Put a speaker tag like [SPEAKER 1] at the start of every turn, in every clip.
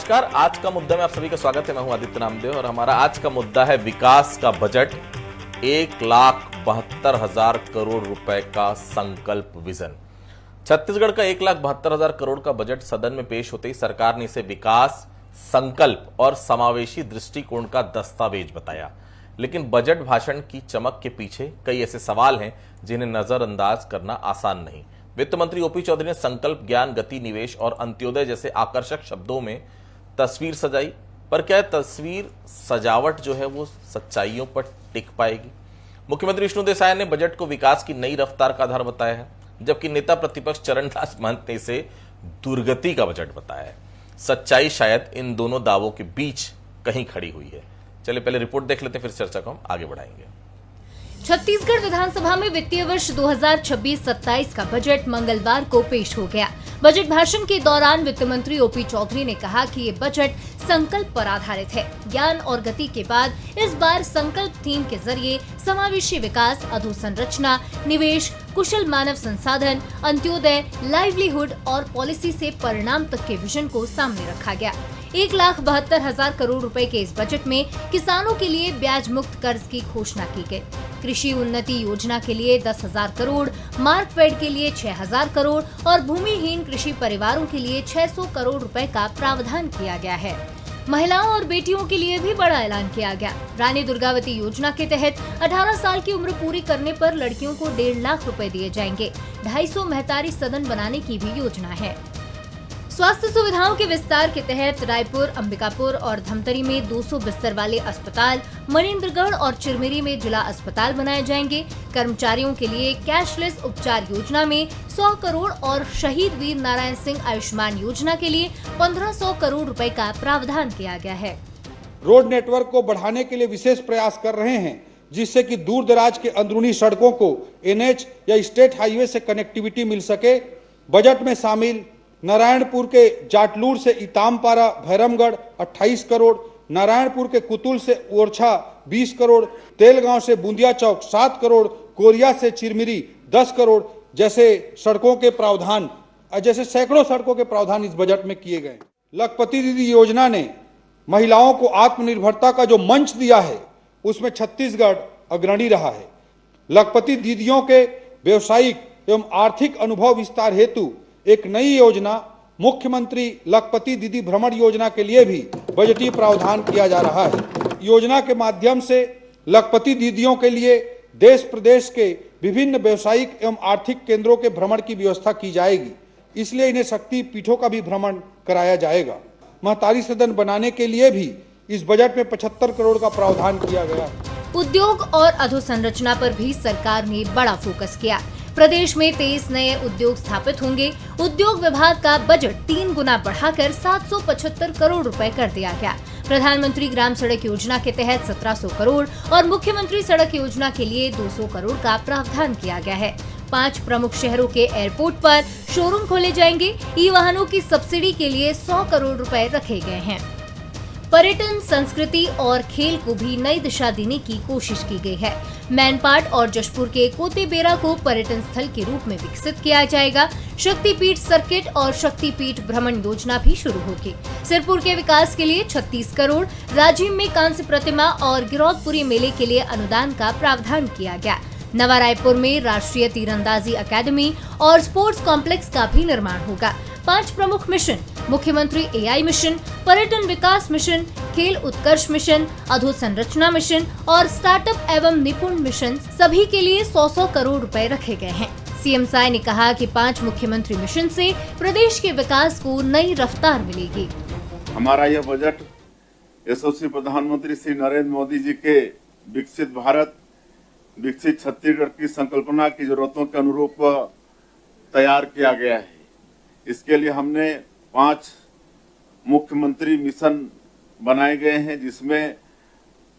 [SPEAKER 1] नमस्कार। आज का मुद्दा में आप सभी का स्वागत है। मैं हूं आदित्य नामदेव और हमारा आज का मुद्दा है विकास का बजट, 1,72,000 करोड़ रुपए का संकल्प विजन। छत्तीसगढ़ का 1,72,000 करोड़ का बजट सदन में पेश होते ही सरकार ने इसे विकास, संकल्प और समावेशी दृष्टिकोण का दस्तावेज बताया। लेकिन बजट भाषण की चमक के पीछे कई ऐसे सवाल हैं जिन्हें नजरअंदाज करना आसान नहीं। वित्त मंत्री ओपी चौधरी ने संकल्प, ज्ञान, गति, निवेश और अंत्योदय जैसे आकर्षक शब्दों में तस्वीर सजाई, पर क्या तस्वीर सजावट जो है वो सच्चाइयों पर टिक पाएगी? मुख्यमंत्री विष्णु देव साय ने बजट को विकास की नई रफ्तार का आधार बताया है, जबकि नेता प्रतिपक्ष चरणदास महंत ने इसे दुर्गति का बजट बताया है। सच्चाई शायद इन दोनों दावों के बीच कहीं खड़ी हुई है। चलिए पहले रिपोर्ट देख लेते हैं, फिर चर्चा को हम आगे बढ़ाएंगे।
[SPEAKER 2] छत्तीसगढ़ विधानसभा में वित्तीय वर्ष 2026-27 का बजट मंगलवार को पेश हो गया। बजट भाषण के दौरान वित्त मंत्री ओपी चौधरी ने कहा कि ये बजट संकल्प पर आधारित है। ज्ञान और गति के बाद इस बार संकल्प थीम के जरिए समावेशी विकास, अधोसंरचना, निवेश, कुशल मानव संसाधन, अंत्योदय, लाइवलीहुड और पॉलिसी से परिणाम तक के विजन को सामने रखा गया। 1,72,000 करोड़ रुपए के इस बजट में किसानों के लिए ब्याज मुक्त कर्ज की घोषणा की गई। कृषि उन्नति योजना के लिए 10,000 करोड़, मार्कफेड के लिए 6,000 करोड़ और भूमिहीन कृषि परिवारों के लिए 600 करोड़ रुपए का प्रावधान किया गया है। महिलाओं और बेटियों के लिए भी बड़ा ऐलान किया गया। रानी दुर्गावती योजना के तहत 18 साल की उम्र पूरी करने पर लड़कियों को 1.5 लाख रुपए दिए जाएंगे। 250 महतारी सदन बनाने की भी योजना है। स्वास्थ्य सुविधाओं के विस्तार के तहत रायपुर, अंबिकापुर और धमतरी में 200 बिस्तर वाले अस्पताल, मनेन्द्रगढ़ और चिरमिरी में जिला अस्पताल बनाए जाएंगे। कर्मचारियों के लिए कैशलेस उपचार योजना में 100 करोड़ और शहीद वीर नारायण सिंह आयुष्मान योजना के लिए 1,500 करोड़ रुपए का प्रावधान किया गया है।
[SPEAKER 3] रोड नेटवर्क को बढ़ाने के लिए विशेष प्रयास कर रहे हैं, जिससे कि दूर दराज के अंदरूनी सड़कों को NH या स्टेट हाईवे से कनेक्टिविटी मिल सके। बजट में शामिल नारायणपुर के जाटलूर से इतामपारा भैरमगढ़ 28 करोड़, नारायणपुर के कुतुल से ओरछा 20 करोड़, तेलगांव से बूंदिया चौक 7 करोड़, कोरिया से चिरमिरी 10 करोड़ जैसे सड़कों के प्रावधान, जैसे सैकड़ों सड़कों के प्रावधान इस बजट में किए गए। लखपति दीदी योजना ने महिलाओं को आत्मनिर्भरता का जो मंच दिया है, उसमें छत्तीसगढ़ अग्रणी रहा है। लखपति दीदियों के व्यवसायिक एवं आर्थिक अनुभव विस्तार हेतु एक नई योजना मुख्यमंत्री लखपति दीदी भ्रमण योजना के लिए भी बजटीय प्रावधान किया जा रहा है। योजना के माध्यम से लखपति दीदियों के लिए देश प्रदेश के विभिन्न व्यवसायिक एवं आर्थिक केंद्रों के भ्रमण की व्यवस्था की जाएगी। इसलिए इन्हें शक्ति पीठों का भी भ्रमण कराया जाएगा। महतारी सदन बनाने के लिए भी इस बजट में 75 करोड़ का प्रावधान किया गया।
[SPEAKER 2] उद्योग और अधोसंरचना पर भी सरकार ने बड़ा फोकस किया। प्रदेश में 23 नए उद्योग स्थापित होंगे। उद्योग विभाग का बजट 3 गुना बढ़ाकर 775 करोड़ रुपए कर दिया गया। प्रधानमंत्री ग्राम सड़क योजना के तहत 1700 करोड़ और मुख्यमंत्री सड़क योजना के लिए 200 करोड़ का प्रावधान किया गया है। 5 प्रमुख शहरों के एयरपोर्ट पर शोरूम खोले जाएंगे। ई वाहनों की सब्सिडी के लिए 100 करोड़ रुपए रखे गए हैं। पर्यटन, संस्कृति और खेल को भी नई दिशा देने की कोशिश की गई है। मैनपाट और जशपुर के कोतेबेरा को पर्यटन स्थल के रूप में विकसित किया जाएगा। शक्तिपीठ सर्किट और शक्तिपीठ भ्रमण योजना भी शुरू होगी। सिरपुर के विकास के लिए 36 करोड़, राजिम में कांस्य प्रतिमा और गिरौदपुरी मेले के लिए अनुदान का प्रावधान किया गया। नवा रायपुर में राष्ट्रीय तीरंदाजी अकादमी और स्पोर्ट्स कॉम्प्लेक्स का भी निर्माण होगा। 5 प्रमुख मिशन, मुख्यमंत्री AI मिशन, पर्यटन विकास मिशन, खेल उत्कर्ष मिशन, अधोसंरचना मिशन और स्टार्टअप एवं निपुण मिशन, सभी के लिए 100 करोड़ रुपए रखे गए हैं। CM साय ने कहा कि 5 मुख्यमंत्री मिशन से प्रदेश के विकास को नई रफ्तार मिलेगी।
[SPEAKER 4] हमारा यह बजट यशस्वी प्रधानमंत्री श्री नरेंद्र मोदी जी के विकसित भारत, विकसित छत्तीसगढ़ की संकल्पना की जरूरतों के अनुरूप तैयार किया गया है। इसके लिए हमने 5 मुख्यमंत्री मिशन बनाए गए हैं, जिसमें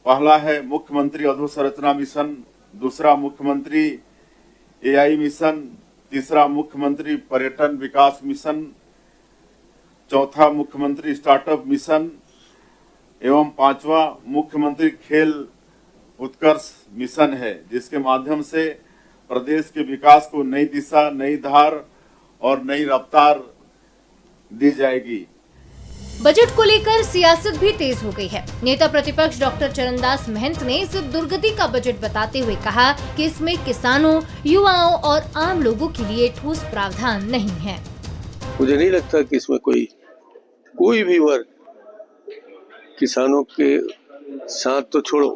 [SPEAKER 4] पहला है मुख्यमंत्री अधोसंरचना मिशन, दूसरा मुख्यमंत्री AI मिशन, तीसरा मुख्यमंत्री पर्यटन विकास मिशन, चौथा मुख्यमंत्री स्टार्टअप मिशन एवं 5वां मुख्यमंत्री खेल उत्कर्ष मिशन है, जिसके माध्यम से प्रदेश के विकास को नई दिशा, नई धार और नई रफ्तार दी जाएगी।
[SPEAKER 2] बजट को लेकर सियासत भी तेज हो गई है। नेता प्रतिपक्ष डॉक्टर चरणदास महंत ने इसे दुर्गति का बजट बताते हुए कहा कि इसमें किसानों, युवाओं और आम लोगों के लिए ठोस प्रावधान नहीं है।
[SPEAKER 5] मुझे नहीं लगता कि इसमें कोई भी वर्ग किसानों के साथ तो छोड़ो,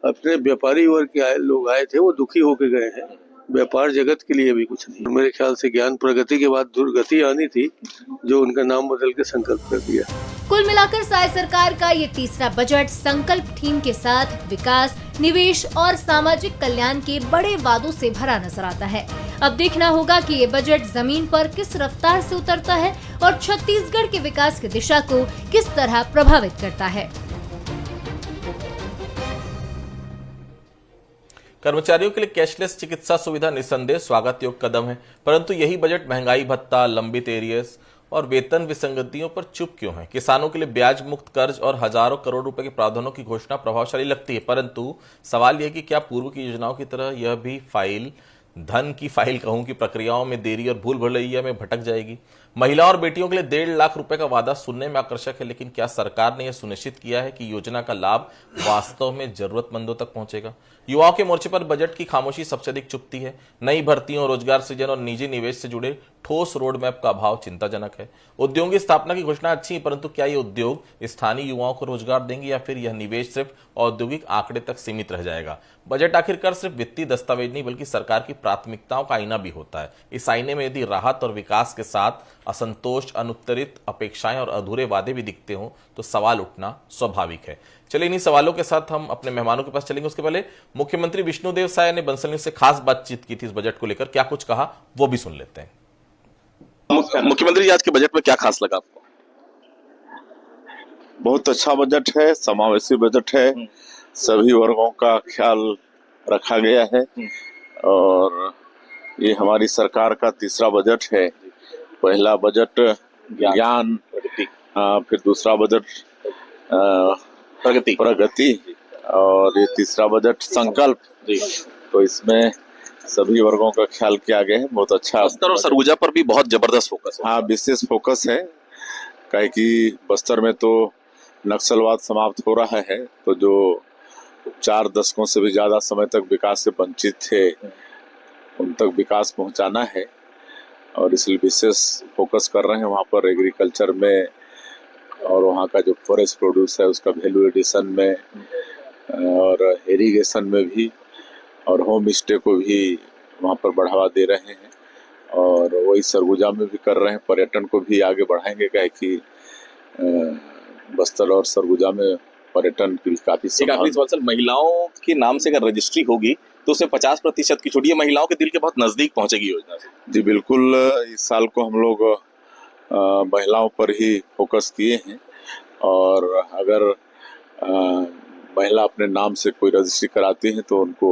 [SPEAKER 5] अपने व्यापारी वर्ग के लोग आए थे, वो दुखी होकर गए हैं। व्यापार जगत के लिए भी कुछ नहीं। मेरे ख्याल से ज्ञान प्रगति के बाद दुर्गति आनी थी, जो उनका नाम बदल के संकल्प कर दिया।
[SPEAKER 2] कुल मिलाकर साय सरकार का ये तीसरा बजट संकल्प थीम के साथ विकास, निवेश और सामाजिक कल्याण के बड़े वादों से भरा नजर आता है। अब देखना होगा कि ये बजट जमीन पर किस रफ्तार से उतरता है और छत्तीसगढ़ के विकास की दिशा को किस तरह प्रभावित करता है।
[SPEAKER 1] कर्मचारियों के लिए कैशलेस चिकित्सा सुविधा निस्संदेह स्वागत योग्य कदम है, परंतु यही बजट महंगाई भत्ता, लंबित एरियर्स और वेतन विसंगतियों पर चुप क्यों है? किसानों के लिए ब्याज मुक्त कर्ज और हजारों करोड़ रुपए के प्रावधानों की घोषणा प्रभावशाली लगती है, परंतु सवाल यह कि क्या पूर्व की योजनाओं की तरह यह भी धन की फाइल कहूं कि प्रक्रियाओं में देरी और भूल भुलैया में भटक जाएगी? महिलाओं और बेटियों के लिए 1.5 लाख रुपए का वादा सुनने में आकर्षक है, लेकिन क्या सरकार ने यह सुनिश्चित किया है कि योजना का लाभ वास्तव में जरूरतमंदों तक पहुंचेगा? युवाओं के मोर्चे पर बजट की खामोशी सबसे अधिक चुभती है। नई भर्तियों, रोजगार सृजन और निजी निवेश से जुड़े ठोस रोड मैप का अभाव चिंताजनक है। उद्योगों की स्थापना की घोषणा अच्छी है, परंतु क्या ये उद्योग स्थानीय युवाओं को रोजगार देंगे या फिर यह निवेश सिर्फ औद्योगिक आंकड़े तक सीमित रह जाएगा? बजट आखिरकार सिर्फ वित्तीय दस्तावेज नहीं बल्कि सरकार की प्राथमिकताओं का आईना भी होता है। इस आईने में यदि राहत और विकास के साथ असंतोष, अनुत्तरित अपेक्षाएं और अधूरे वादे भी दिखते हों तो सवाल उठना स्वाभाविक है। चलिए इन्हीं सवालों के साथ हम अपने मेहमानों के पास चलेंगे। उसके पहले मुख्यमंत्री विष्णुदेव साय ने बंसल न्यूज से खास बातचीत की थी इस बजट को लेकर, क्या कुछ कहा वो भी सुन लेते हैं।
[SPEAKER 6] मुख्यमंत्री जी, आज के बजट में क्या खास लगा आपको?
[SPEAKER 4] बहुत अच्छा बजट है, समावेशी बजट है, सभी वर्गों का ख्याल रखा गया है और ये हमारी सरकार का तीसरा बजट है। पहला बजट ज्ञान, फिर दूसरा बजट प्रगति और ये तीसरा बजट संकल्प। तो इसमें सभी वर्गों का ख्याल किया गया है। बहुत अच्छा।
[SPEAKER 6] बस्तर और सरगुजा पर भी बहुत जबरदस्त फोकस है।
[SPEAKER 4] हाँ, विशेष फोकस है, काहे कि बस्तर में तो नक्सलवाद समाप्त हो रहा है, तो जो 4 दशकों से भी ज्यादा समय तक विकास से वंचित थे उन तक विकास पहुंचाना है और इसलिए विशेष फोकस कर रहे हैं वहाँ पर एग्रीकल्चर में और वहाँ का जो फॉरेस्ट प्रोड्यूस है उसका वैल्यू एडिशन में और इरिगेशन में भी और होम स्टे को भी वहाँ पर बढ़ावा दे रहे हैं और वही सरगुजा में भी कर रहे हैं। पर्यटन को भी आगे बढ़ाएंगे, क्या कि बस्तर और सरगुजा में पर्यटन की काफी
[SPEAKER 6] महिलाओं के नाम से अगर रजिस्ट्री होगी तो उसे 50% की छूट, ये महिलाओं के दिल के बहुत नजदीक पहुंचेगी योजना से।
[SPEAKER 4] जी बिल्कुल, इस साल को हम लोग महिलाओं पर ही फोकस किए हैं और अगर महिला अपने नाम से कोई रजिस्ट्री कराती है तो उनको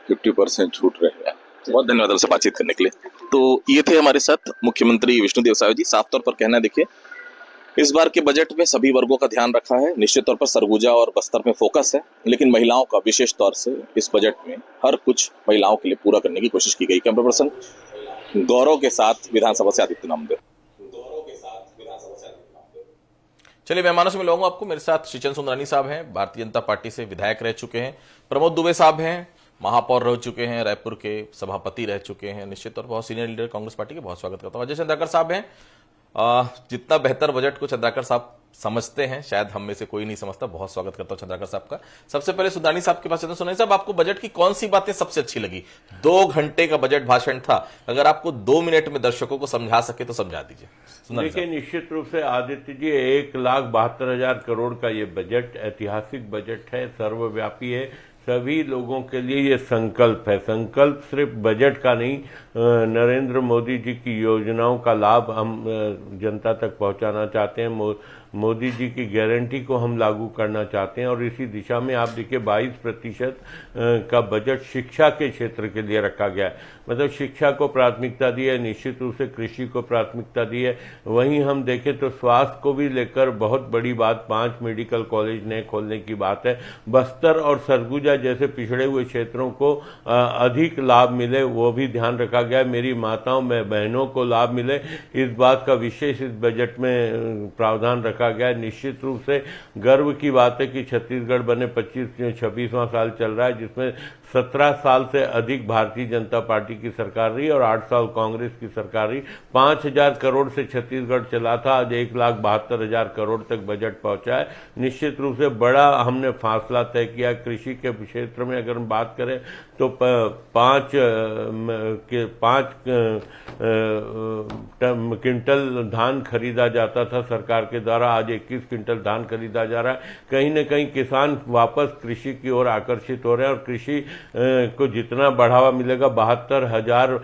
[SPEAKER 4] 50% छूट रहेगा।
[SPEAKER 6] बहुत धन्यवाद हमसे बातचीत करने के लिए। तो ये थे हमारे साथ मुख्यमंत्री विष्णुदेव साय जी। साफ तौर पर कहना, देखिए इस बार के बजट में सभी वर्गों का ध्यान रखा है। निश्चित तौर पर सरगुजा और बस्तर में फोकस है, लेकिन महिलाओं का विशेष तौर से इस बजट में हर कुछ महिलाओं के लिए पूरा करने की कोशिश की गई। कैमरा पर्सन गौरव के साथ विधानसभा से आदित्य नामदेव।
[SPEAKER 1] चलिए मेहमानों से मिलूंगा आपको। मेरे साथ श्रीचंद सुंदरानी साहब हैं, भारतीय जनता पार्टी से विधायक रह चुके हैं। प्रमोद दुबे साहब हैं, महापौर रह चुके हैं, रायपुर के सभापति रह चुके हैं, निश्चित तौर पर बहुत सीनियर लीडर कांग्रेस पार्टी के। बहुत स्वागत करता हूं। अजय चंद्राकर साहब हैं, जितना बेहतर बजट को चंद्राकर साहब समझते हैं, शायद हम में से कोई नहीं समझता। बहुत स्वागत करता हूं चंद्राकर साहब का। सबसे पहले सुंदरानी साहब के पास चलते हैं। सुंदरानी साहब, आपको बजट की कौन सी बातें सबसे अच्छी लगी? 2 घंटे का बजट भाषण था, अगर आपको 2 मिनट में दर्शकों को समझा सके तो समझा दीजिए।
[SPEAKER 7] देखिए, निश्चित रूप से आदित्य जी, 1,72,000 करोड़ का ये बजट ऐतिहासिक बजट है, सर्वव्यापी है, सभी लोगों के लिए ये संकल्प है। संकल्प सिर्फ बजट का नहीं, नरेंद्र मोदी जी की योजनाओं का लाभ हम जनता तक पहुंचाना चाहते हैं। मोदी जी की गारंटी को हम लागू करना चाहते हैं और इसी दिशा में आप देखिए 22% का बजट शिक्षा के क्षेत्र के लिए रखा गया है। मतलब शिक्षा को प्राथमिकता दी है, निश्चित रूप से कृषि को प्राथमिकता दी है। वहीं हम देखें तो स्वास्थ्य को भी लेकर बहुत बड़ी बात, 5 मेडिकल कॉलेज नए खोलने की बात है। बस्तर और सरगुजा जैसे पिछड़े हुए क्षेत्रों को अधिक लाभ मिले, वो भी ध्यान रखा गया है। मेरी माताओं में बहनों को लाभ मिले, इस बात का विशेष इस बजट में प्रावधान रखा गया है। निश्चित रूप से गर्व की बात है कि छत्तीसगढ़ बने 26वां साल चल रहा है, जिसमें 17 साल से अधिक भारतीय जनता पार्टी की सरकार रही और 8 साल कांग्रेस की सरकार रही। 5,000 करोड़ से छत्तीसगढ़ चला था, आज 1,72,000 करोड़ तक बजट पहुंचा है। निश्चित रूप से बड़ा हमने फासला तय किया। कृषि के क्षेत्र में अगर हम बात करें तो 5 क्विंटल धान खरीदा जाता था सरकार के द्वारा, आज 21 क्विंटल धान खरीदा जा रहा है। कहीं न कहीं किसान वापस कृषि की ओर आकर्षित हो रहे हैं और कृषि को जितना बढ़ावा मिलेगा, 72,000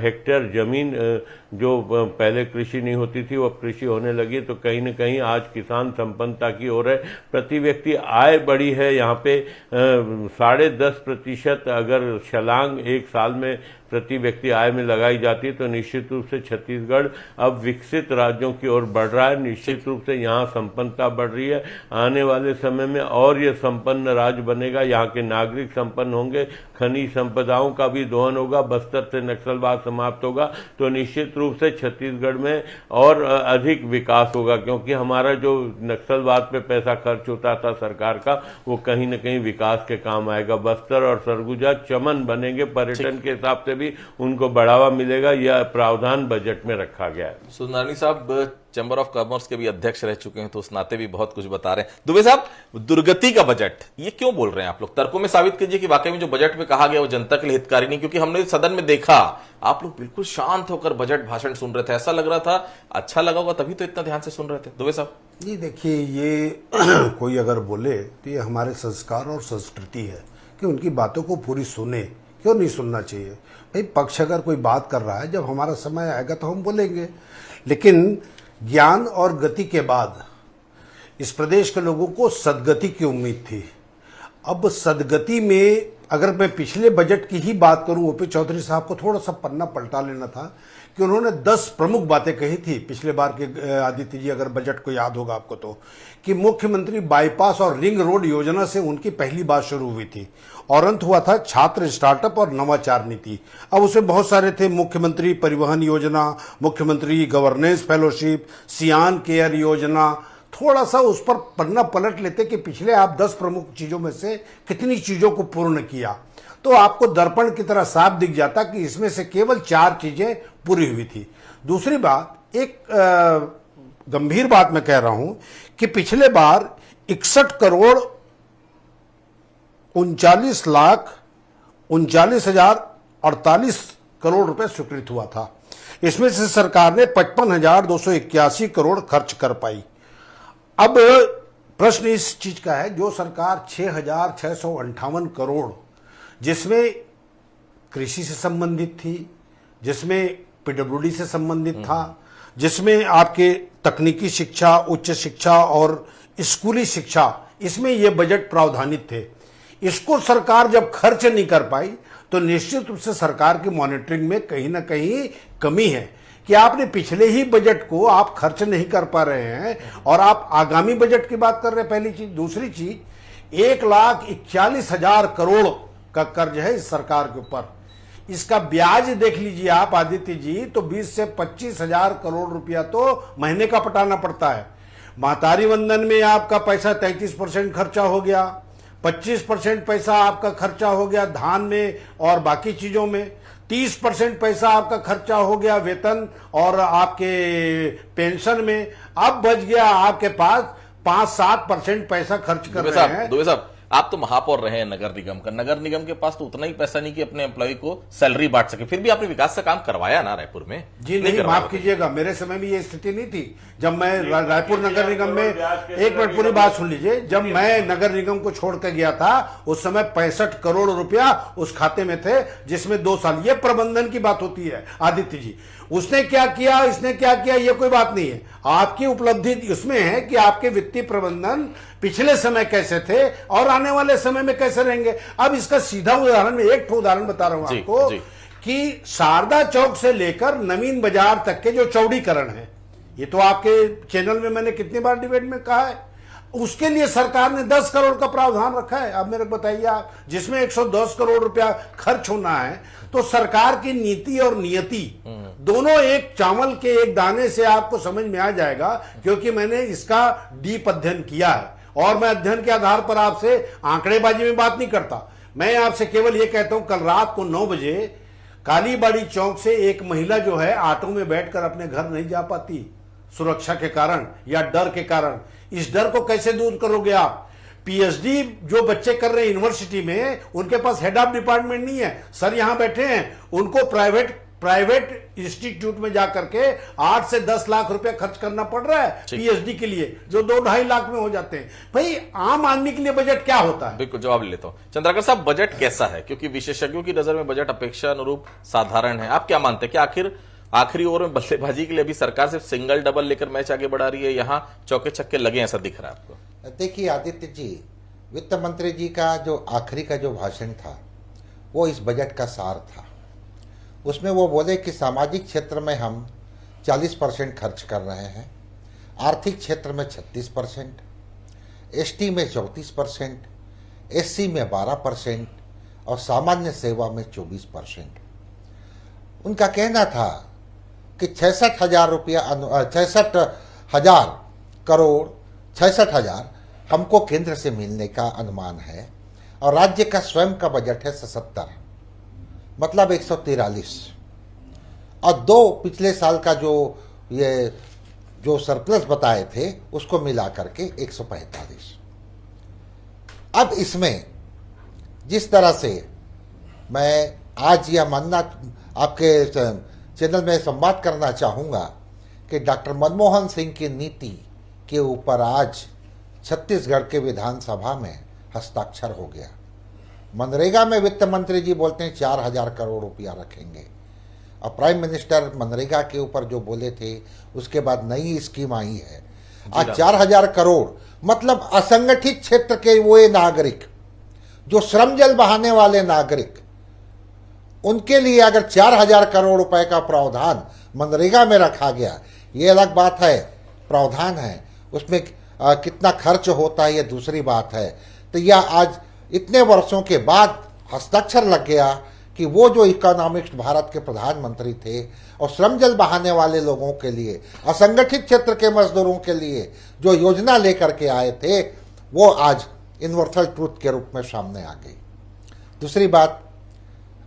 [SPEAKER 7] हेक्टेयर जमीन जो पहले कृषि नहीं होती थी वो कृषि होने लगी, तो कहीं न कहीं आज किसान संपन्नता की ओर है। प्रति व्यक्ति आय बढ़ी है यहाँ पे 10.5% अगर छलांग एक साल में प्रति व्यक्ति आय में लगाई जाती है तो निश्चित रूप से छत्तीसगढ़ अब विकसित राज्यों की ओर बढ़ रहा है। निश्चित रूप से यहाँ संपन्नता बढ़ रही है। आने वाले समय में और ये संपन्न राज्य बनेगा, यहाँ के नागरिक संपन्न होंगे, खनिज संपदाओं का भी दोहन होगा, बस्तर से नक्सलवाद समाप्त होगा, तो निश्चित रूप से छत्तीसगढ़ में और अधिक विकास होगा, क्योंकि हमारा जो नक्सलवाद पे पैसा खर्च होता था सरकार का, वो कहीं न कहीं विकास के काम आएगा। बस्तर और सरगुजा चमन बनेंगे, पर्यटन के हिसाब से भी उनको बढ़ावा मिलेगा। यह प्रावधान बजट में रखा गया है।
[SPEAKER 1] सुंदरानी साहब चैम्बर ऑफ कॉमर्स के भी अध्यक्ष रह चुके हैं, तो उस नाते भी बहुत कुछ बता रहे हैं। दुबे साहब, दुर्गति का बजट, ये क्यों बोल रहे हैं आप लोग? तर्कों में साबित कीजिए कि वाकई में जो बजट में कहा गया वो जनता के लिए हितकारी नहीं, क्योंकि हमने सदन में देखा आप लोग बिल्कुल शांत होकर बजट भाषण सुन रहे थे। ऐसा लग रहा था अच्छा लगा होगा तभी तो इतना ध्यान से सुन रहे थे। दुबे साहब
[SPEAKER 8] जी देखिए, ये कोई अगर बोले तो ये हमारे संस्कार और संस्कृति है कि उनकी बातों को पूरी सुने। क्यों नहीं सुनना चाहिए भाई? पक्ष अगर कोई बात कर रहा है, जब हमारा समय आएगा तो हम बोलेंगे। लेकिन ज्ञान और गति के बाद इस प्रदेश के लोगों को सदगति की उम्मीद थी। अब सदगति में अगर मैं पिछले बजट की ही बात करूं, ओपी चौधरी साहब को थोड़ा सा पन्ना पलटा लेना था कि उन्होंने 10 प्रमुख बातें कही थी पिछले बार के। आदित्य जी, अगर बजट को याद होगा आपको तो, कि मुख्यमंत्री बाईपास और रिंग रोड योजना से उनकी पहली बात शुरू हुई थी और अंत हुआ था छात्र स्टार्टअप और नवाचार नीति। अब उसमें बहुत सारे थे, मुख्यमंत्री परिवहन योजना, मुख्यमंत्री गवर्नेंस फेलोशिप, सियान केयर योजना। थोड़ा सा उस पर पन्ना पलट लेते कि पिछले आप 10 प्रमुख चीजों में से कितनी चीजों को पूर्ण किया, तो आपको दर्पण की तरह साफ दिख जाता कि इसमें से केवल 4 चीजें पूरी हुई थी। दूसरी बात, एक गंभीर बात मैं कह रहा हूं कि पिछले बार 61,39,38,048 करोड़ रुपए स्वीकृत हुआ था। इसमें से सरकार ने 55,281 करोड़ खर्च कर पाई। अब प्रश्न इस चीज का है, जो सरकार 6,658 करोड़ जिसमें कृषि से संबंधित थी, जिसमें पीडब्ल्यूडी से संबंधित था, जिसमें आपके तकनीकी शिक्षा, उच्च शिक्षा और स्कूली शिक्षा, इसमें यह बजट प्रावधानित थे। इसको सरकार जब खर्च नहीं कर पाई तो निश्चित रूप से सरकार की मॉनिटरिंग में कहीं ना कहीं कमी है कि आपने पिछले ही बजट को आप खर्च नहीं कर पा रहे हैं और आप आगामी बजट की बात कर रहे हैं। पहली चीज। दूसरी चीज, 1,41,000 करोड़ का कर्ज है इस सरकार के ऊपर। इसका ब्याज देख लीजिए आप आदित्य जी, तो 20 से 25,000 करोड़ रुपया तो महीने का पटाना पड़ता है। महतारी वंदन में आपका पैसा 33% खर्चा हो गया, 25% पैसा आपका खर्चा हो गया धान में और बाकी चीजों में, 30% पैसा आपका खर्चा हो गया वेतन और आपके पेंशन में। अब बच गया आपके पास 5-7% पैसा खर्च कर रहे हैं।
[SPEAKER 1] दुबे साहब, आप तो महापौर रहे हैं नगर निगम का, नगर निगम के पास तो उतना ही पैसा नहीं कि अपने एम्प्लॉय को सैलरी बांट सके, फिर भी आपने विकास का काम करवाया ना रायपुर में?
[SPEAKER 8] जी नहीं, माफ कीजिएगा, मेरे समय में ये स्थिति नहीं थी। जब मैं रायपुर नगर निगम में, एक मिनट पूरी बात सुन लीजिए, जब मैं नगर निगम को छोड़ कर गया था उस समय 65 करोड़ रुपया उस खाते में थे, जिसमें 2 साल, ये प्रबंधन की बात होती है आदित्य जी। उसने क्या किया, इसने क्या किया, ये कोई बात नहीं है। आपकी उपलब्धि उसमें है कि आपके वित्तीय प्रबंधन पिछले समय कैसे थे और आने वाले समय में कैसे रहेंगे। अब इसका सीधा उदाहरण, मैं एक उदाहरण बता रहा हूं आपको कि शारदा चौक से लेकर नवीन बाजार तक के जो चौड़ीकरण है, ये तो आपके चैनल में मैंने कितनी बार डिबेट में कहा है, उसके लिए सरकार ने 10 करोड़ का प्रावधान रखा है। अब मेरे को बताइए आप, जिसमें 110 करोड़ रुपया खर्च होना है, तो सरकार की नीति और नियति दोनों एक चावल के एक दाने से आपको समझ में आ जाएगा, क्योंकि मैंने इसका डीप अध्ययन किया है और मैं अध्ययन के आधार पर आपसे आंकड़ेबाजी में बात नहीं करता। मैं आपसे केवल ये कहता हूं, कल रात को 9 बजे कालीबाड़ी चौक से एक महिला जो है ऑटो में बैठकर अपने घर नहीं जा पाती, सुरक्षा के कारण या डर के कारण। इस डर को कैसे दूर करोगे आप? पीएचडी जो बच्चे कर रहे हैं यूनिवर्सिटी में, उनके पास हेड ऑफ डिपार्टमेंट नहीं है। सर यहां बैठे हैं, उनको प्राइवेट इंस्टीट्यूट में जाकर के 8 से 10 लाख रुपए खर्च करना पड़ रहा है पीएचडी के लिए, जो 2-2.5 लाख में हो जाते हैं। भाई आम आदमी के लिए बजट क्या होता है?
[SPEAKER 1] बिल्कुल जवाब लेता हूं। चंद्राकर साहब, बजट कैसा है? क्योंकि विशेषज्ञों की नजर में बजट अपेक्षा अनुरूप साधारण है। आप क्या मानते हैं कि आखिर आखिरी ओवर में बल्लेबाजी के लिए भी सरकार सिर्फ सिंगल डबल लेकर मैच आगे बढ़ा रही है, यहां चौके छक्के लगे, ऐसा दिख रहा है आपको?
[SPEAKER 9] देखिए आदित्य जी, वित्त मंत्री जी का जो आखिरी का जो भाषण था वो इस बजट का सार था। उसमें वो बोले कि सामाजिक क्षेत्र में हम 40% खर्च कर रहे हैं, आर्थिक क्षेत्र में 36%, एसटी में 34%, एससी में 12% और सामान्य सेवा में 24%। उनका कहना था कि 66,000 हमको केंद्र से मिलने का अनुमान है और राज्य का स्वयं का बजट है 77, मतलब 143, और 2 पिछले साल का जो सरप्लस बताए थे उसको मिला करके 145। अब इसमें जिस तरह से मैं आज यह मानना आपके चैनल में संवाद करना चाहूँगा कि डॉक्टर मनमोहन सिंह की नीति के ऊपर आज छत्तीसगढ़ के विधानसभा में हस्ताक्षर हो गया। मनरेगा में वित्त मंत्री जी बोलते हैं 4,000 करोड़ रुपया रखेंगे, और प्राइम मिनिस्टर मनरेगा के ऊपर जो बोले थे उसके बाद नई स्कीम आई है। आज 4,000 करोड़ मतलब असंगठित क्षेत्र के वो नागरिक जो श्रम जल बहाने वाले नागरिक, उनके लिए अगर 4,000 करोड़ रुपए का प्रावधान मनरेगा में रखा गया, ये अलग बात है, प्रावधान है, उसमें कितना खर्च होता है ये दूसरी बात है। तो यह आज इतने वर्षों के बाद हस्ताक्षर लग गया कि वो जो इकोनॉमिक्स भारत के प्रधानमंत्री थे और श्रम जल बहाने वाले लोगों के लिए, असंगठित क्षेत्र के मजदूरों के लिए जो योजना लेकर के आए थे, वो आज यूनिवर्सल ट्रूथ के रूप में सामने आ गई। दूसरी बात,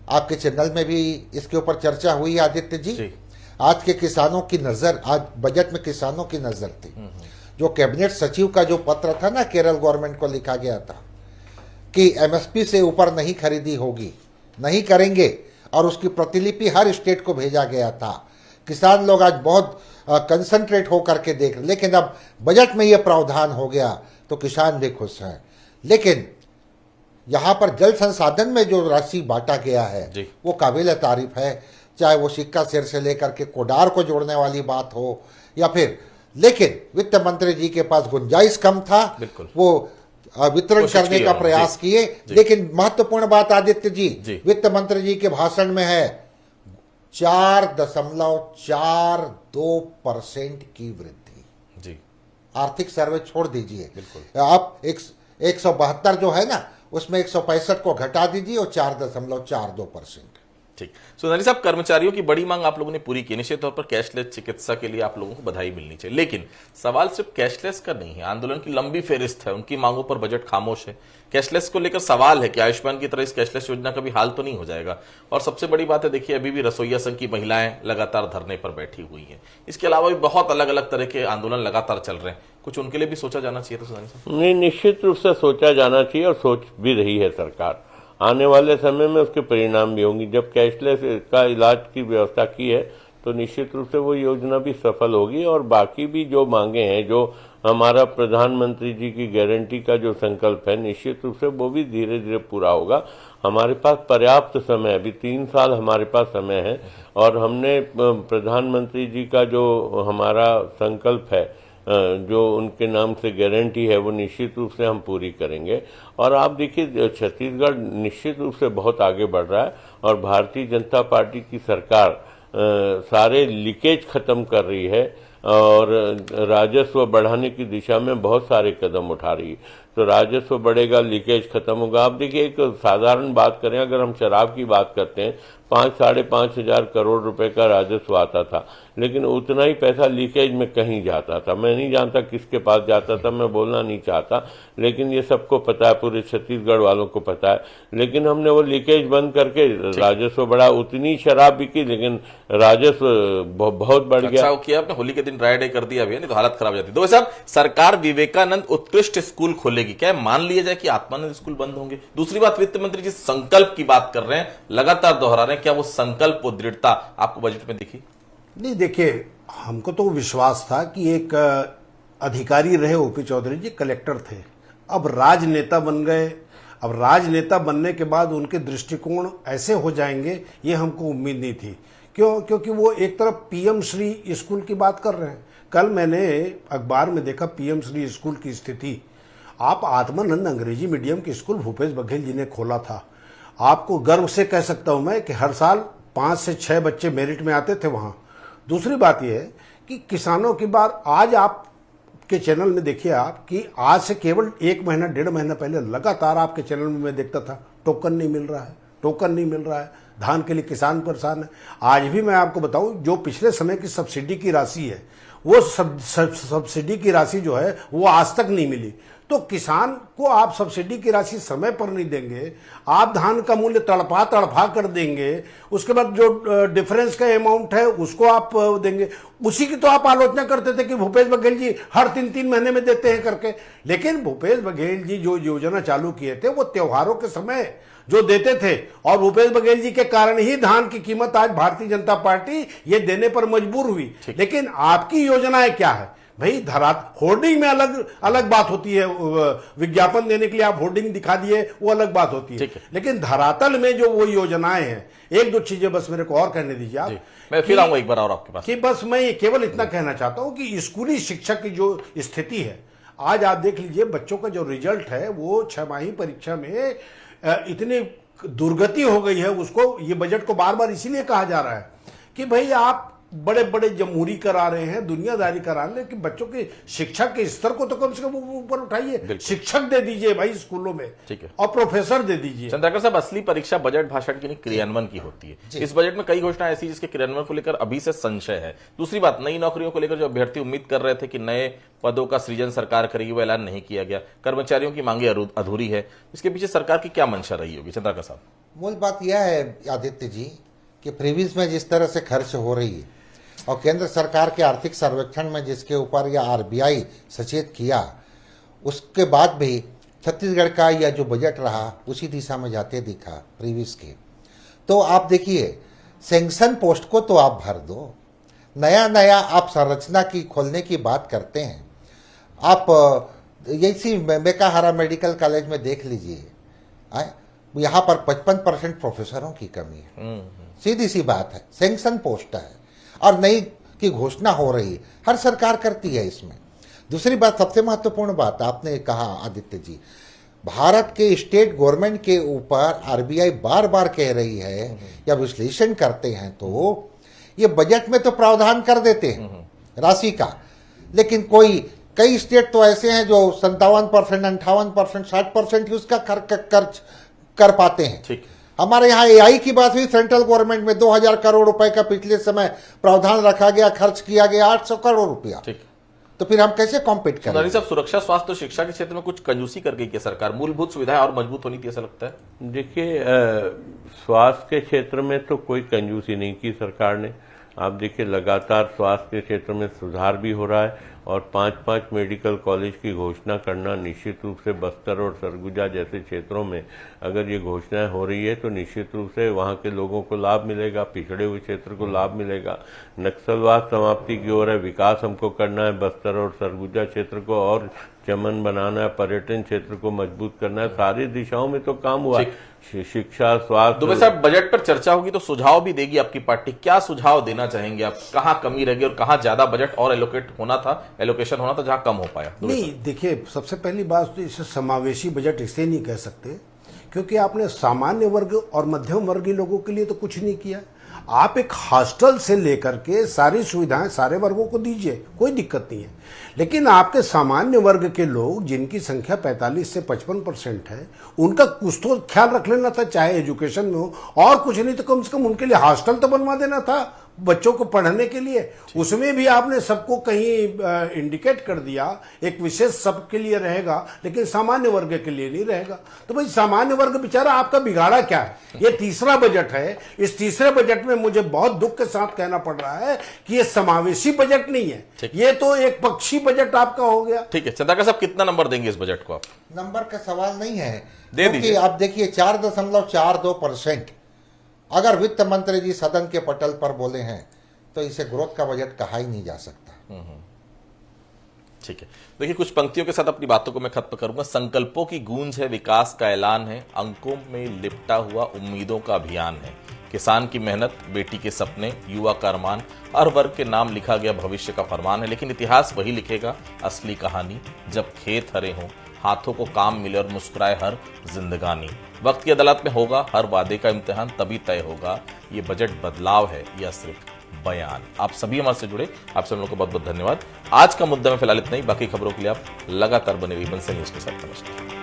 [SPEAKER 9] आपके चैनल में भी इसके ऊपर चर्चा हुई आदित्य जी। आज के किसानों की नजर, आज बजट में किसानों की नजर थी। जो कैबिनेट सचिव का जो पत्र था ना, केरल गवर्नमेंट को लिखा गया था कि एमएसपी से ऊपर नहीं खरीदी होगी, नहीं करेंगे, और उसकी प्रतिलिपि हर स्टेट को भेजा गया था। किसान लोग आज बहुत कंसंट्रेट होकर के देख रहे, लेकिन अब बजट में ये प्रावधान हो गया तो किसान भी खुश हैं। लेकिन यहाँ पर जल संसाधन में जो राशि बांटा गया है वो काबिल तारीफ है, चाहे वो सिक्का सिर से लेकर के कोडार को जोड़ने वाली बात हो या फिर, लेकिन वित्त मंत्री जी के पास गुंजाइश कम था, वो वितरण करने का प्रयास किए। लेकिन महत्वपूर्ण बात आदित्य जी, वित्त मंत्री जी के भाषण में है 4.42% की वृद्धि जी। आर्थिक सर्वे छोड़ दीजिए, आप 172 जो है ना, उसमें 165 को घटा दीजिए और 4.42%।
[SPEAKER 1] ठीक। सुनारी साहब, कर्मचारियों की बड़ी मांग आप लोगों ने पूरी की, निश्चित तौर पर कैशलेस चिकित्सा के लिए आप लोगों को बधाई मिलनी चाहिए, लेकिन सवाल सिर्फ कैशलेस का नहीं है। आंदोलन की लंबी फेरिस्त है, उनकी मांगों पर बजट खामोश है। कैशलेस को लेकर सवाल है कि आयुष्मान की तरह इस कैशलेस योजना का भी हाल तो नहीं हो जाएगा। और सबसे बड़ी बात है, देखिए अभी भी रसोईया संघ की महिलाएं लगातार धरने पर बैठी हुई हैं। इसके अलावा भी बहुत अलग अलग तरह के आंदोलन लगातार चल रहे हैं, कुछ उनके लिए भी सोचा जाना चाहिए। तो सुनारी साहब,
[SPEAKER 7] नहीं, निश्चित रूप से सोचा जाना चाहिए और सोच भी रही है सरकार। आने वाले समय में उसके परिणाम भी होंगे। जब कैशलेस का इलाज की व्यवस्था की है तो निश्चित रूप से वो योजना भी सफल होगी और बाकी भी जो मांगे हैं, जो हमारा प्रधानमंत्री जी की गारंटी का जो संकल्प है, निश्चित रूप से वो भी धीरे धीरे पूरा होगा। हमारे पास पर्याप्त समय, अभी 3 साल हमारे पास समय है और हमने प्रधानमंत्री जी का जो हमारा संकल्प है, जो उनके नाम से गारंटी है, वो निश्चित रूप से हम पूरी करेंगे। और आप देखिए छत्तीसगढ़ निश्चित रूप से बहुत आगे बढ़ रहा है और भारतीय जनता पार्टी की सरकार सारे लीकेज खत्म कर रही है और राजस्व बढ़ाने की दिशा में बहुत सारे कदम उठा रही है। तो राजस्व बढ़ेगा, लीकेज खत्म होगा। आप देखिए, एक साधारण बात करें, अगर हम शराब की बात करते हैं, 5-साढ़े 5 हजार करोड़ रुपए का राजस्व आता था, लेकिन उतना ही पैसा लीकेज में कहीं जाता था। मैं नहीं जानता किसके पास जाता था, मैं बोलना नहीं चाहता, लेकिन ये सबको पता है, पूरे छत्तीसगढ़ वालों को पता है। लेकिन हमने वो लीकेज बंद करके राजस्व बढ़ा, उतनी शराब बिकी लेकिन राजस्व बहुत बढ़ गया।
[SPEAKER 1] अच्छा किया आपने, होली के दिन ड्राई डे कर दिया अभी, नहीं तो हालत खराब हो जाती। तो साहब, सरकार विवेकानंद उत्कृष्ट स्कूल खोलेगी, क्या मान लिया जाए कि आत्मानंद स्कूल बंद होंगे? दूसरी बात, वित्त मंत्री जिस संकल्प की बात कर रहे हैं, लगातार दोहरा रहे हैं, क्या वो संकल्प, वो दृढ़ता आपको बजट में दिखी?
[SPEAKER 8] नहीं, देखिए हमको तो विश्वास था कि एक अधिकारी रहे ओपी चौधरी जी, कलेक्टर थे, अब राजनेता बन गए। अब राजनेता बनने के बाद उनके दृष्टिकोण ऐसे हो जाएंगे, ये हमको उम्मीद नहीं थी। क्यों? क्योंकि वो एक तरफ पीएम श्री स्कूल की बात कर रहे हैं। कल मैंने अखबार में देखा पीएम श्री स्कूल की स्थिति। आप आत्मानंद अंग्रेजी मीडियम की स्कूल भूपेश बघेल जी ने खोला था। आपको गर्व से कह सकता हूं मैं कि हर साल 5 से 6 बच्चे मेरिट में आते थे वहां। दूसरी बात यह है कि किसानों की बात आज आपके चैनल में देखिए आप कि आज से केवल 1 महीना 1.5 महीना पहले लगातार आपके चैनल में मैं देखता था टोकन नहीं मिल रहा है, टोकन नहीं मिल रहा है, धान के लिए किसान परेशान है। आज भी मैं आपको बताऊं, जो पिछले समय की सब्सिडी की राशि है, वो सब्सिडी की राशि जो है वो आज तक नहीं मिली। तो किसान को आप सब्सिडी की राशि समय पर नहीं देंगे, आप धान का मूल्य तड़पा कर देंगे, उसके बाद जो डिफरेंस का अमाउंट है उसको आप देंगे। उसी की तो आप आलोचना करते थे कि भूपेश बघेल जी हर 3-3 महीने में देते हैं करके। लेकिन भूपेश बघेल जी जो योजना चालू किए थे वो त्योहारों के समय जो देते थे, और भूपेश बघेल जी के कारण ही धान की कीमत आज भारतीय जनता पार्टी ये देने पर मजबूर हुई। लेकिन आपकी योजनाएं क्या है भाई? होर्डिंग में अलग बात होती है, विज्ञापन देने के लिए आप होर्डिंग दिखा दिए, वो अलग बात होती है। लेकिन धरातल में जो वो योजनाएं हैं, 1-2 चीजें बस मेरे को और कहने दीजिए आप।
[SPEAKER 1] मैं फिर आऊंगा एक बार और आपके पास
[SPEAKER 8] कि बस मैं केवल इतना कहना चाहता हूं कि स्कूली शिक्षा की जो स्थिति है, आज आप देख लीजिए बच्चों का जो रिजल्ट है वो 6माही परीक्षा में इतनी दुर्गति हो गई है। उसको, ये बजट को बार बार इसीलिए कहा जा रहा है कि भाई आप बड़े बड़े जमहूरी करा रहे हैं, दुनियादारी करा रहे हैं, कि बच्चों की शिक्षा के स्तर को तो कम से कम ऊपर उठाइए। शिक्षक दे दीजिए भाई स्कूलों में,
[SPEAKER 1] ठीक है,
[SPEAKER 8] और प्रोफेसर दे दीजिए।
[SPEAKER 1] चंद्रकर साहब, असली परीक्षा बजट भाषण की नहीं, क्रियान्वयन की होती है। इस बजट में कई घोषणाएं ऐसी जिसके क्रियान्वयन को लेकर अभी से संशय है। दूसरी बात, नई नौकरियों को लेकर जो अभ्यर्थी उम्मीद कर रहे थे कि नए पदों का सृजन सरकार करेगी, वो ऐलान नहीं किया गया। कर्मचारियों की मांगे अधूरी है, इसके पीछे सरकार की क्या मंशा रही होगी? चंद्रकर साहब,
[SPEAKER 9] मूल बात यह है आदित्य जी कि प्रीवियस में जिस तरह से खर्च हो रही है और केंद्र सरकार के आर्थिक सर्वेक्षण में जिसके ऊपर यह आरबीआई सचेत किया, उसके बाद भी छत्तीसगढ़ का यह जो बजट रहा उसी दिशा में जाते दिखा प्रीवियस के। तो आप देखिए, सैंक्शन पोस्ट को तो आप भर दो, नया आप संरचना की खोलने की बात करते हैं। आप यही मेकाहारा मेडिकल कॉलेज में देख लीजिए, यहाँ पर 55% प्रोफेसरों की कमी है। सीधी सी बात है, सैंक्शन पोस्ट है और नई की घोषणा हो रही है, हर सरकार करती है इसमें। दूसरी बात, सबसे महत्वपूर्ण बात आपने कहा आदित्य जी, भारत के स्टेट गवर्नमेंट के ऊपर आरबीआई बार बार कह रही है या विश्लेषण करते हैं तो ये बजट में तो प्रावधान कर देते हैं राशि का, लेकिन कई स्टेट तो ऐसे हैं जो 57%, 58%, 60% ही उसका खर्च कर पाते हैं। हमारे यहाँ एआई की बात हुई, सेंट्रल गवर्नमेंट में 2000 करोड़ रुपए का पिछले समय प्रावधान रखा गया, खर्च किया गया 800 करोड़ रुपया।
[SPEAKER 1] ठीक।
[SPEAKER 9] तो फिर हम कैसे कॉम्पीट करें?
[SPEAKER 1] सुधारी साहब, सुरक्षा, स्वास्थ्य और शिक्षा के क्षेत्र में कुछ कंजूसी कर गई क्या सरकार? मूलभूत सुविधाएं और मजबूत होनी थी ऐसा लगता है।
[SPEAKER 7] देखिए, स्वास्थ्य के क्षेत्र में तो कोई कंजूसी नहीं की सरकार ने। आप देखिए, लगातार स्वास्थ्य के क्षेत्र में सुधार भी हो रहा है और 5-5 मेडिकल कॉलेज की घोषणा करना, निश्चित रूप से बस्तर और सरगुजा जैसे क्षेत्रों में अगर ये घोषणाएं हो रही है तो निश्चित रूप से वहां के लोगों को लाभ मिलेगा, पिछड़े हुए क्षेत्र को लाभ मिलेगा। नक्सलवाद समाप्ति की ओर है, विकास हमको करना है, बस्तर और सरगुजा क्षेत्र को और चमन बनाना है, पर्यटन क्षेत्र को मजबूत करना है, सारी दिशाओं में तो काम हुआ है। शिक्षा, स्वास्थ्य।
[SPEAKER 1] दुबे साहब, बजट पर चर्चा होगी तो सुझाव भी देगी आपकी पार्टी, क्या सुझाव देना चाहेंगे आप? कहां कमी रह गई और कहां ज्यादा बजट और एलोकेशन होना था जहां कम हो पाया?
[SPEAKER 8] नहीं, देखिए, सबसे पहली बात तो इसे समावेशी बजट इसे नहीं कह सकते, क्योंकि आपने सामान्य वर्ग और मध्यम वर्गीय लोगों के लिए तो कुछ नहीं किया। आप एक हॉस्टल से लेकर के सारी सुविधाएं सारे वर्गों को दीजिए, कोई दिक्कत नहीं है, लेकिन आपके सामान्य वर्ग के लोग जिनकी संख्या 45 से 55% है, उनका कुछ तो ख्याल रख लेना था, चाहे एजुकेशन में हो और कुछ नहीं तो कम से कम उनके लिए हॉस्टल तो बनवा देना था बच्चों को पढ़ने के लिए। उसमें भी आपने सबको कहीं इंडिकेट कर दिया, एक विशेष सबके लिए रहेगा लेकिन सामान्य वर्ग के लिए नहीं रहेगा। तो भाई सामान्य वर्ग बेचारा आपका बिगाड़ा क्या है? ये तीसरा बजट है। इस तीसरे बजट में मुझे बहुत दुख के साथ कहना पड़ रहा है कि ये समावेशी बजट नहीं है, ये तो एक पक्षी बजट आपका हो गया।
[SPEAKER 1] ठीक है, चंद्रकांत साहब, कितना नंबर देंगे इस बजट को आप?
[SPEAKER 9] नंबर का सवाल नहीं है,
[SPEAKER 1] दे दीजिए।
[SPEAKER 9] आप देखिए 4.42% अगर वित्त मंत्री जी सदन के पटल पर बोले हैं तो इसे ग्रोथ का बजट कहा ही नहीं जा सकता।
[SPEAKER 1] ठीक है, देखिए, कुछ पंक्तियों के साथ अपनी बातों को मैं खत्म करूंगा। संकल्पों की गूंज है, विकास का ऐलान है, अंकों में लिपटा हुआ उम्मीदों का अभियान है। किसान की मेहनत, बेटी के सपने, युवा का अरमान, हर वर्ग के नाम लिखा गया भविष्य का फरमान है। लेकिन इतिहास वही लिखेगा असली कहानी, जब खेत हरे हों, हाथों को काम मिले और मुस्कुराए हर जिंदगानी। वक्त की अदालत में होगा हर वादे का इम्तिहान, तभी तय होगा ये बजट बदलाव है या सिर्फ बयान। आप सभी हमारे से जुड़े, आप सब लोगों को बहुत बहुत धन्यवाद। आज का मुद्दा में फिलहाल इतना ही, बाकी खबरों के लिए आप लगातार बने रहिए बंसल न्यूज के साथ। नमस्कार।